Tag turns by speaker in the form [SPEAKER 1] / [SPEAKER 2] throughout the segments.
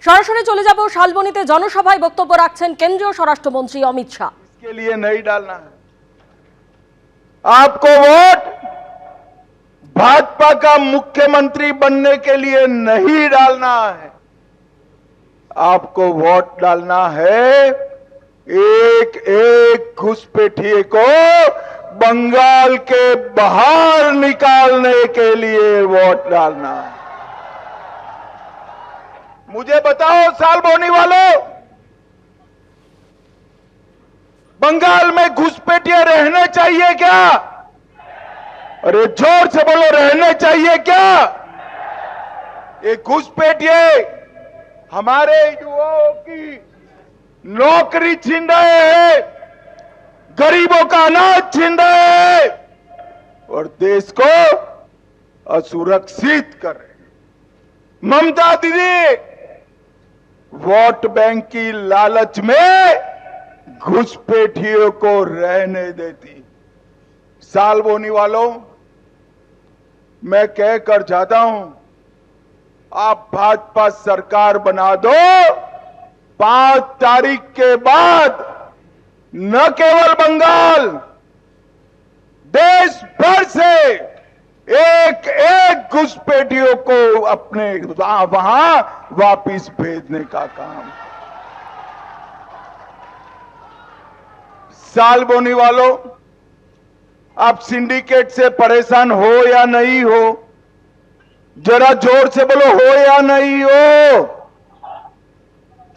[SPEAKER 1] সরাসরি চলে যাব শালবনীতে জনসভায় বক্তব্য রাখছেন কেন্দ্রীয় স্বরাষ্ট্রমন্ত্রী অমিত শাহ।
[SPEAKER 2] इसके लिए नहीं डालना है आपको वोट, भाजपा का मुख्यमंत्री बनने के लिए नहीं डालना है। आपको वोट डालना है एक एक घुसपैठिए को बंगाल के बाहर निकालने के लिए वोट डालना है। मुझे बताओ सालबोनी वालों, बंगाल में घुसपैठिए रहने चाहिए क्या? अरे जोर से बोलो, रहने चाहिए क्या? ये घुसपैठिए हमारे युवाओं की नौकरी छीन रहे हैं, गरीबों का अनाज छीन रहे हैं और देश को असुरक्षित कर रहे हैं। ममता दीदी वोट बैंक की लालच में घुसपैठियों को रहने देती। सालबोनी वालों, मैं कहकर जाता हूं, आप भाजपा सरकार बना दो, 5 तारीख के बाद न केवल बंगाल, देश भर से एक एक घुसपैठियों को अपने वहां वापिस भेजने का काम। सालबोनी वालों, आप सिंडिकेट से परेशान हो या नहीं हो? जरा जोर से बोलो, हो या नहीं हो?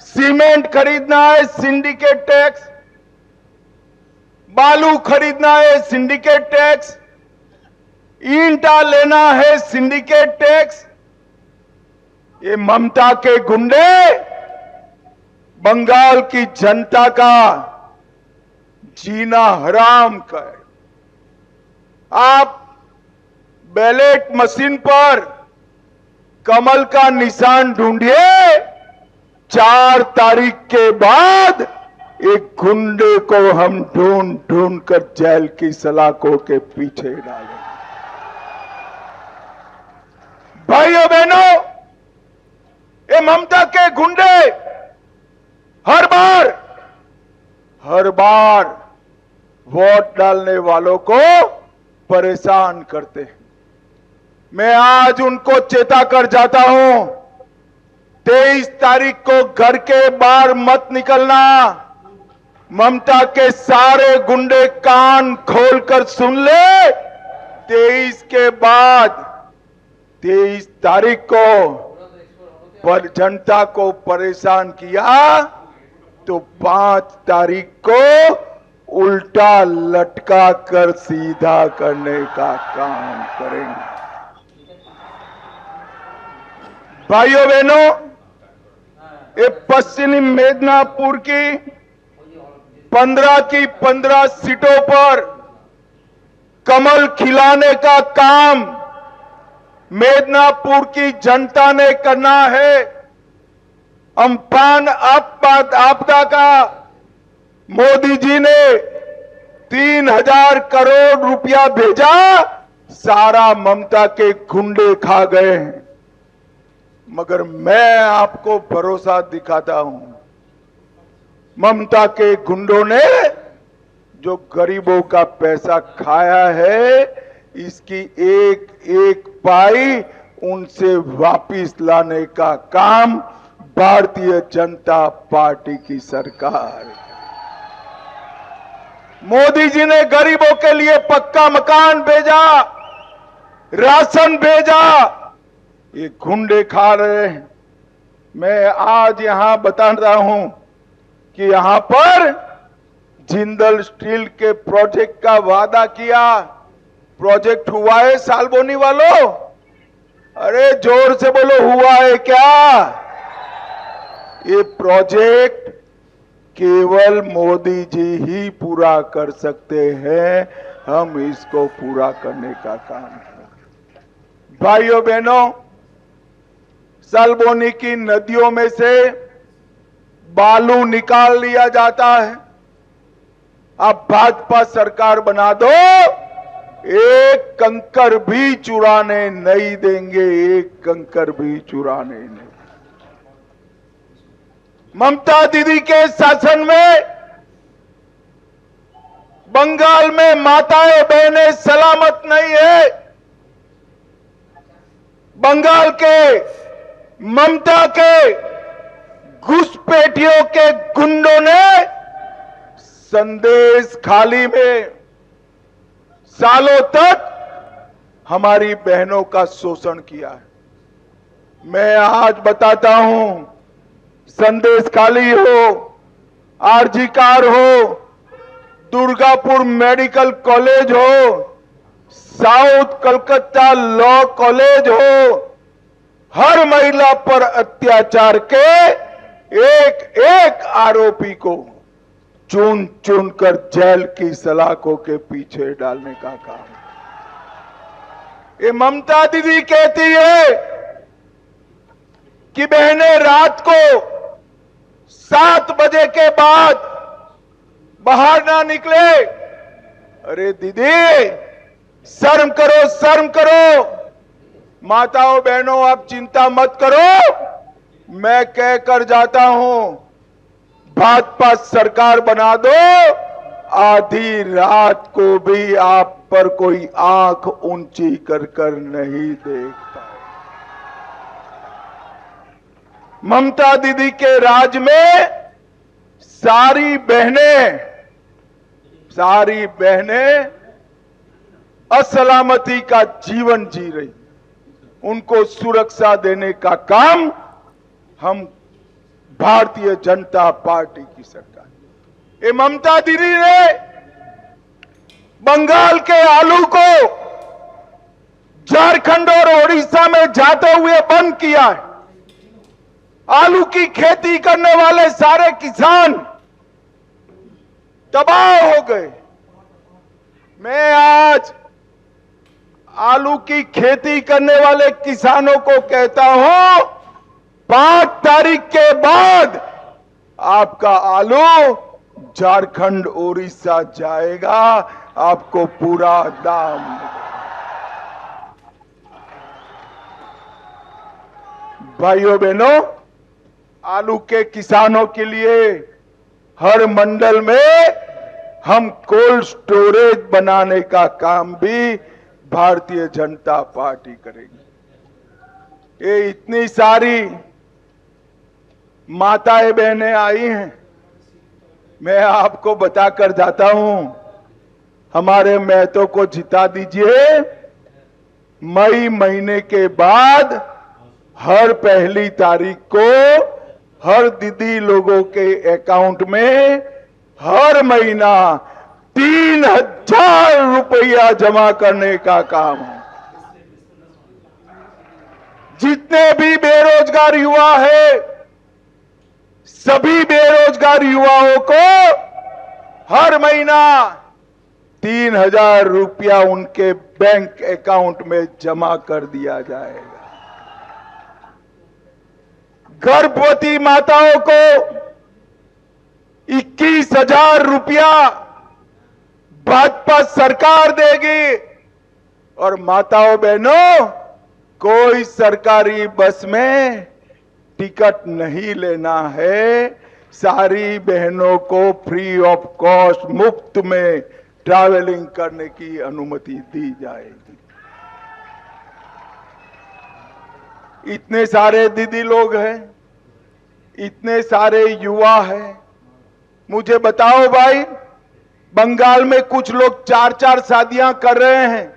[SPEAKER 2] सीमेंट खरीदना है सिंडिकेट टैक्स, बालू खरीदना है सिंडिकेट टैक्स, ईंटा लेना है सिंडिकेट टैक्स। ये ममता के गुंडे बंगाल की जनता का जीना हराम कर। आप बैलेट मशीन पर कमल का निशान ढूंढिए, 4 तारीख के बाद एक गुंडे को हम ढूंढ ढूंढ कर जेल की सलाखों के पीछे डालेंगे। भाइयों बहनों, ये ममता के गुंडे हर बार वोट डालने वालों को परेशान करते हैं। मैं आज उनको चेता कर जाता हूं, 23 तारीख को घर के बाहर मत निकलना। ममता के सारे गुंडे कान खोलकर सुन ले, 23 के बाद 23 तारीख को पर जनता को परेशान किया तो 5 तारीख को उल्टा लटका कर सीधा करने का काम करेंगे। भाइयों बहनों, ये पश्चिमी मिदनापुर की 15 सीटों पर कमल खिलाने का काम मिदनापुर की जनता ने करना है। अम्फान आपदा का मोदी जी ने 3000 करोड़ रुपया भेजा, सारा ममता के गुंडे खा गए हैं। मगर मैं आपको भरोसा दिखाता हूं, ममता के गुंडों ने जो गरीबों का पैसा खाया है, इसकी एक एक पाई उनसे वापिस लाने का काम भारतीय जनता पार्टी की सरकार। मोदी जी ने गरीबों के लिए पक्का मकान भेजा, राशन भेजा, ये गुंडे खा रहे हैं। मैं आज यहां बता रहा हूं कि यहां पर जिंदल स्टील के प्रोजेक्ट का वादा किया, प्रोजेक्ट हुआ है सालबोनी वालों? अरे जोर से बोलो, हुआ है क्या? ये प्रोजेक्ट केवल मोदी जी ही पूरा कर सकते हैं, हम इसको पूरा करने का काम करें। भाइयों बहनों, सालबोनी की नदियों में से बालू निकाल लिया जाता है। अब भाजपा सरकार बना दो, एक कंकर भी चुराने नहीं देंगे, एक कंकर भी चुराने नहीं। ममता दीदी के शासन में बंगाल में माताएं बहनें सलामत नहीं है। बंगाल के ममता के घुसपैठियों के गुंडों ने संदेश खाली में सालों तक हमारी बहनों का शोषण किया है। मैं आज बताता हूं, संदेश खाली हो, आरजी कार हो, दुर्गापुर मेडिकल कॉलेज हो, साउथ कलकत्ता लॉ कॉलेज हो, हर महिला पर अत्याचार के एक एक आरोपी को चुन चुन कर जेल की सलाखों के पीछे डालने का काम। ये ममता दीदी कहती है कि बहनें रात को 7 बजे के बाद बाहर ना निकले। अरे दीदी, शर्म करो, शर्म करो। माताओं बहनों, आप चिंता मत करो। मैं कहकर जाता हूं, भाजपा सरकार बना दो, आधी रात को भी आप पर कोई आंख ऊंची कर कर नहीं देख पाए। ममता दीदी के राज में सारी बहनें असलामती का जीवन जी रही। उनको सुरक्षा देने का काम हम भारतीय जनता पार्टी की सरकार। ये ममता दीदी ने बंगाल के आलू को झारखंड और ओडिशा में जाते हुए बंद किया है। आलू की खेती करने वाले सारे किसान तबाह हो गए। मैं आज आलू की खेती करने वाले किसानों को कहता हूं, 5 तारीख के बाद आपका आलू झारखंड ओडिशा जाएगा, आपको पूरा दाम मिलेगा। भाइयों बहनों, आलू के किसानों के लिए हर मंडल में हम कोल्ड स्टोरेज बनाने का काम भी भारतीय जनता पार्टी करेगी। ये इतनी सारी माताएं बहनें आई हैं, मैं आपको बताकर जाता हूं, हमारे महतो को जिता दीजिए। मई महीने के बाद हर पहली तारीख को हर दीदी लोगों के अकाउंट में हर महीना 3000 रुपया जमा करने का काम है। जितने भी बेरोजगार युवा है, सभी बेरोजगार युवाओं को हर महीना 3000 रुपया उनके बैंक अकाउंट में जमा कर दिया जाएगा। गर्भवती माताओं को 21,000 रुपया भाजपा सरकार देगी। और माताओं बहनों, कोई सरकारी बस में टिकट नहीं लेना है। सारी बहनों को फ्री ऑफ कॉस्ट, मुफ्त में ट्रैवलिंग करने की अनुमति दी जाएगी। इतने सारे दीदी लोग हैं, इतने सारे युवा हैं। मुझे बताओ भाई, बंगाल में कुछ लोग 4-4 शादियां कर रहे हैं,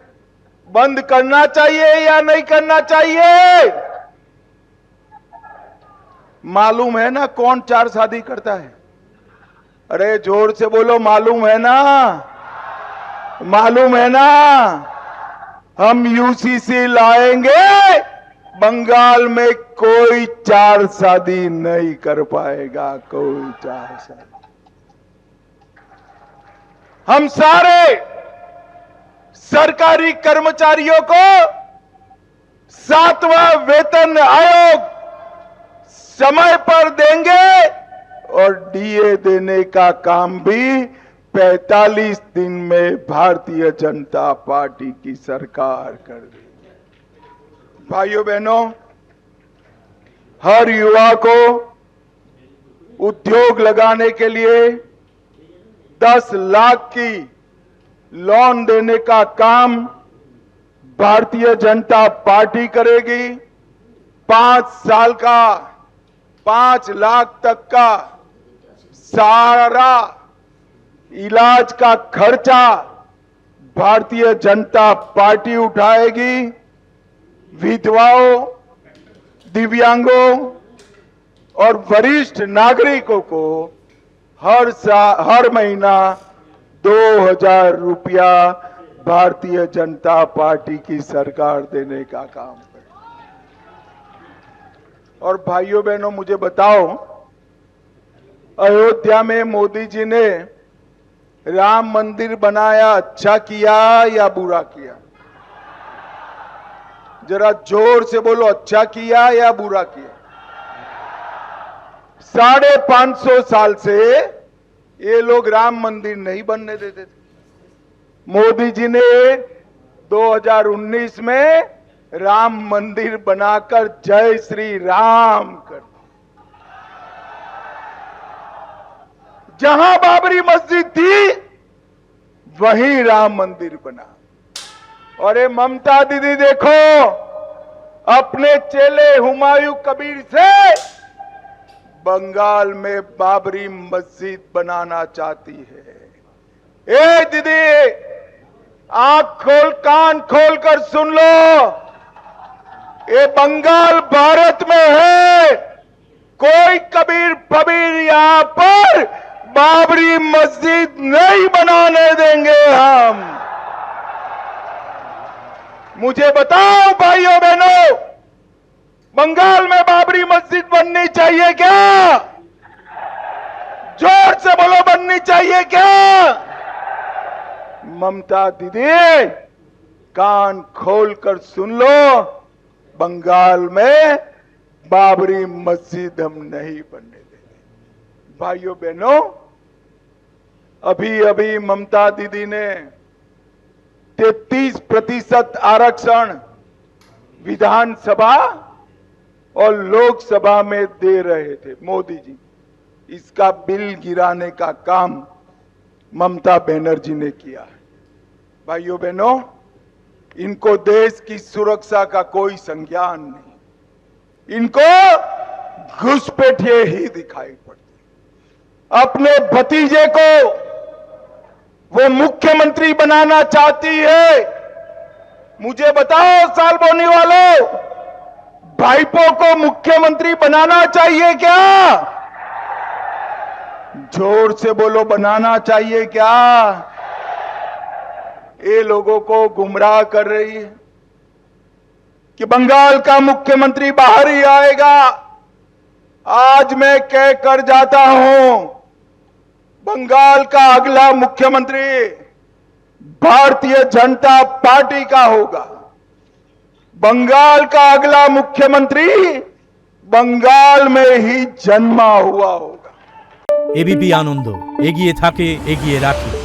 [SPEAKER 2] बंद करना चाहिए या नहीं करना चाहिए? मालूम है ना कौन 4 शादी करता है? अरे जोर से बोलो, मालूम है ना? मालूम है ना? हम यूसीसी लाएंगे, बंगाल में कोई 4 शादी नहीं कर पाएगा, कोई 4 शादी। हम सारे सरकारी कर्मचारियों को 7वां वेतन आयोग समय पर देंगे और डीए देने का काम भी 45 दिन में भारतीय जनता पार्टी की सरकार कर देगी। भाइयों बहनों, हर युवा को उद्योग लगाने के लिए 10 लाख की लोन देने का काम भारतीय जनता पार्टी करेगी। 5 साल का 5 लाख तक का सारा इलाज का खर्चा भारतीय जनता पार्टी उठाएगी। विधवाओं, दिव्यांगों और वरिष्ठ नागरिकों को हर महीना 2000 रुपया भारतीय जनता पार्टी की सरकार देने का काम करे। और भाइयों बहनों, मुझे बताओ, अयोध्या में मोदी जी ने राम मंदिर बनाया, अच्छा किया या बुरा किया? जरा जोर से बोलो, अच्छा किया या बुरा किया? 550 साल से ये लोग राम मंदिर नहीं बनने देते थे। मोदी जी ने 2019 में राम मंदिर बनाकर जय श्री राम कर दिया। जहां बाबरी मस्जिद थी वहीं राम मंदिर बना। और ये ममता दीदी देखो, अपने चेले हुमायूं कबीर से बंगाल में बाबरी मस्जिद बनाना चाहती है। ए दीदी, कान खोल कर सुन लो, ये बंगाल भारत में है। कोई कबीर फबीर यहां पर बाबरी मस्जिद नहीं बनाने देंगे हम। मुझे बताओ भाइयों बहनों, बंगाल में बाबरी मस्जिद बननी चाहिए क्या? जोर से बोलो, बननी चाहिए क्या? ममता दीदी, कान खोलकर सुन लो, बंगाल में बाबरी मस्जिद हम नहीं बनने देंगे। भाइयों बहनों, अभी अभी ममता दीदी ने 33% आरक्षण विधानसभा और लोकसभा में दे रहे थे मोदी जी। इसका बिल गिराने का काम ममता बनर्जी ने किया है। भाइयों बहनों, इनको देश की सुरक्षा का कोई संज्ञान नहीं, इनको घुसपैठिए ही दिखाई पड़ती। अपने भतीजे को वो मुख्यमंत्री बनाना चाहती है। मुझे बताओ सालबोनी वालों, भाईपो को मुख्यमंत्री बनाना चाहिए क्या? जोर से बोलो, बनाना चाहिए क्या? ये लोगों को गुमराह कर रही है कि बंगाल का मुख्यमंत्री बाहर ही आएगा। आज मैं कह कर जाता हूं, बंगाल का अगला मुख्यमंत्री भारतीय जनता पार्टी का होगा। बंगाल का अगला मुख्यमंत्री बंगाल में ही जन्मा हुआ होगा।
[SPEAKER 3] एबीपी आनंद एगिए थाके, एगिए राखे।